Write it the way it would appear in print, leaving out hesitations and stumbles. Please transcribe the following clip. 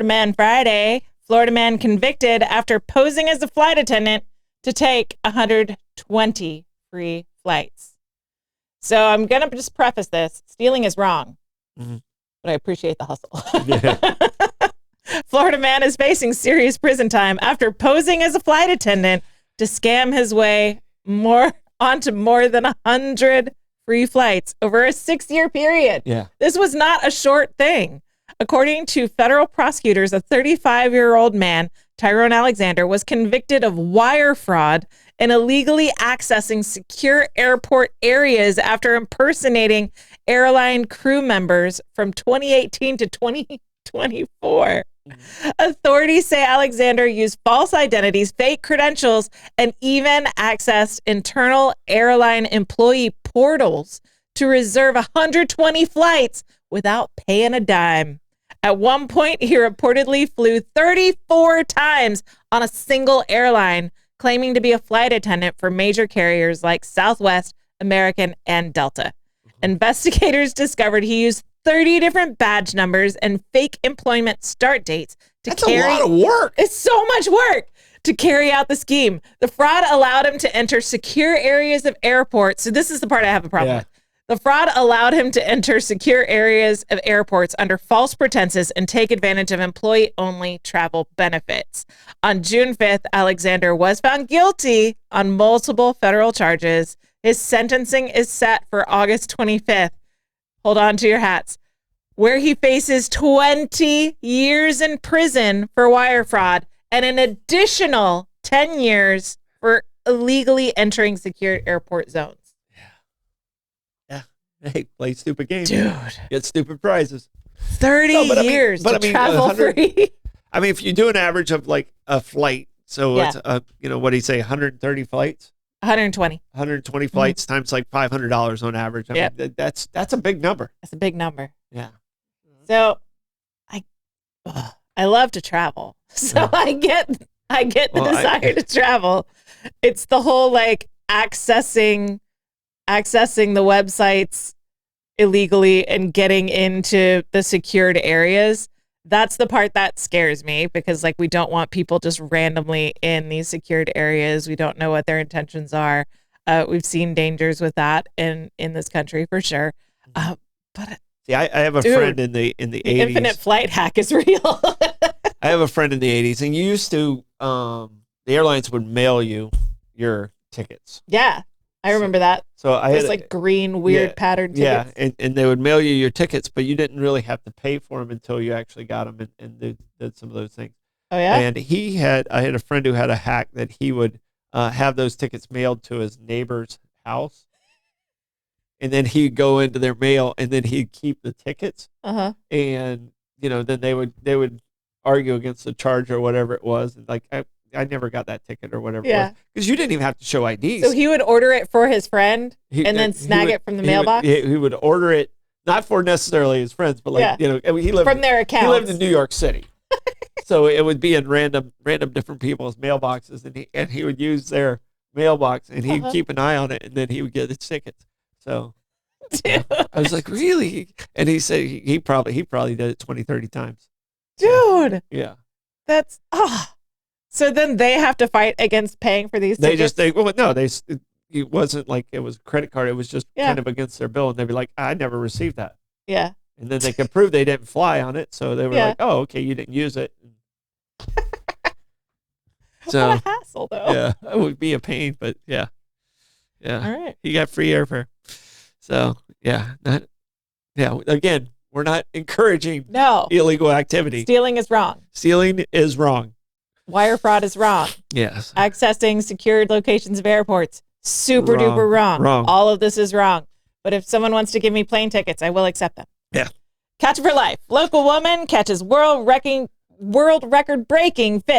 Man Friday. Florida man convicted after posing as a flight attendant to take 120 free flights. So I'm going to just preface this. Stealing is wrong, but I appreciate the hustle. Yeah. Florida man is facing serious prison time after posing as a flight attendant to scam his way onto more than 100 free flights over a 6-year period. Yeah. This was not a short thing. According to federal prosecutors, a 35-year-old man, Tiron Alexander, was convicted of wire fraud and illegally accessing secure airport areas after impersonating airline crew members from 2018 to 2024. Authorities say Alexander used false identities, fake credentials, and even accessed internal airline employee portals to reserve 120 flights without paying a dime. At one point, he reportedly flew 34 times on a single airline, claiming to be a flight attendant for major carriers like Southwest, American, and Delta. Investigators discovered he used 30 different badge numbers and fake employment start dates to That's a lot of work. It's so much work to carry out the scheme. The fraud allowed him to enter secure areas of airports. So this is the part I have a problem with. The fraud allowed him to enter secure areas of airports under false pretenses and take advantage of employee-only travel benefits. On June 5th, Alexander was found guilty on multiple federal charges. His sentencing is set for August 25th. Hold on to your hats. Where he faces 20 years in prison for wire fraud and an additional 10 years for illegally entering secure airport zones. Hey, play stupid games. Dude. Get stupid prizes. 30 years to travel free. I mean, if you do an average of like a flight, so it's, what do you say, 130 flights? 120. 120 flights times like $500 on average. I mean, that's a big number. That's a big number. Yeah. So I love to travel. So I get the desire to travel. It's the whole like accessing the websites illegally and getting into the secured areas. That's the part that scares me because like we don't want people just randomly in these secured areas. We don't know what their intentions are. We've seen dangers with that in this country for sure. But see, I have a friend in the 80s. The infinite flight hack is real. I have a friend in the 80s, and you used to the airlines would mail you your tickets. Yeah. I remember that. So I had like green, weird pattern tickets. Yeah, and they would mail you your tickets, but you didn't really have to pay for them until you actually got them and did some of those things. Oh, yeah? And I had a friend who had a hack that he would have those tickets mailed to his neighbor's house. And then he'd go into their mail, and then he'd keep the tickets. Uh-huh. And, then they would argue against the charge or whatever it was. And like, I never got that ticket or whatever it was. Because you didn't even have to show IDs. So he would order it for his friend and then snag it from the mailbox? He would order it, not for necessarily his friends, but like, he lived from their accounts. He lived in New York City. So it would be in random different people's mailboxes, and he would use their mailbox, and he'd keep an eye on it, and then he would get his tickets. So I was like, really? And he said he probably did it 20, 30 times. Dude. Yeah. That's, So then they have to fight against paying for these tickets? It wasn't like it was a credit card. It was just kind of against their bill. And they'd be like, I never received that. Yeah. And then they could prove they didn't fly on it. So they were like, oh, okay, you didn't use it. So, what a hassle, though. Yeah, it would be a pain, but yeah. Yeah. All right. You got free airfare. So, again, we're not encouraging illegal activity. Stealing is wrong. Stealing is wrong. Wire fraud is wrong. Yes. Accessing secured locations of airports, super duper wrong. All of this is wrong. But if someone wants to give me plane tickets, I will accept them. Yeah. Catch for life. Local woman catches world record breaking fish